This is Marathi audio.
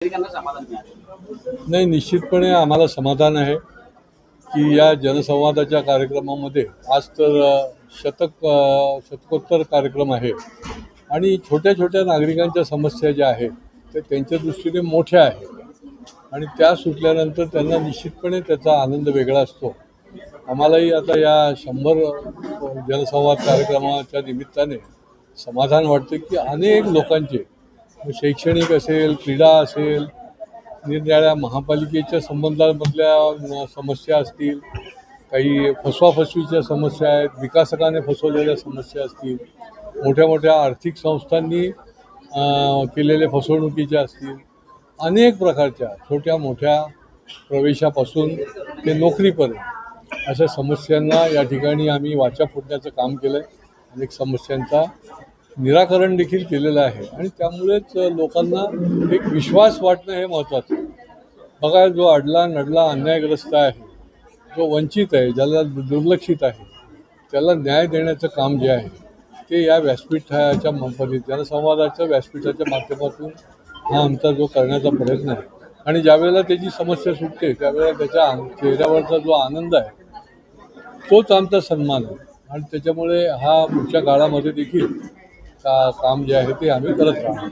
नागरिकांना समाधान मिळालं? नाही, निश्चितपणे आम्हाला समाधान आहे की या जनसंवादाच्या कार्यक्रमामध्ये आज तर शतकोत्तर कार्यक्रम आहे आणि छोट्या छोट्या नागरिकांच्या समस्या ज्या आहेत ते त्यांच्या दृष्टीने मोठ्या आहेत आणि त्या सुटल्यानंतर त्यांना निश्चितपणे त्याचा आनंद वेगळा असतो. आम्हालाही आता या 100 जनसंवाद कार्यक्रमाच्या निमित्ताने समाधान वाटते की अनेक लोकांचे शैक्षणिक असेल, क्रीडा असेल, निरनिराळ्या महापालिकेच्या संबंधामधल्या समस्या असतील, काही फसवाफसवीच्या समस्या आहेत, विकासकाने फसवलेल्या समस्या असतील, मोठ्या मोठ्या आर्थिक संस्थांनी केलेल्या फसवणुकीच्या असतील, अनेक प्रकारच्या छोट्या मोठ्या प्रवेशापासून ते नोकरीपर्यंत अशा समस्यांना या ठिकाणी आम्ही वाचा फोडण्याचं काम केलं आहे. अनेक समस्यांचा निराकरण देखील केलेलं आहे आणि त्यामुळेच लोकांना एक विश्वास वाटणं हे महत्त्वाचं आहे. बघा, जो अडला नडला अन्यायग्रस्त आहे, जो वंचित आहे, ज्याला दुर्लक्षित आहे, त्याला न्याय देण्याचं काम जे आहे ते या व्यासपीठाच्या जनसंवादाच्या व्यासपीठाच्या माध्यमातून हा आमचा जो करण्याचा प्रयत्न आहे आणि ज्यावेळेला त्याची समस्या सुटते त्यावेळेला त्याच्या चेहऱ्यावरचा जो आनंद आहे तोच आमचा सन्मान आहे आणि त्याच्यामुळे हा पुढच्या काळामध्ये देखील काम जे आहे ते आम्ही करत राहणार.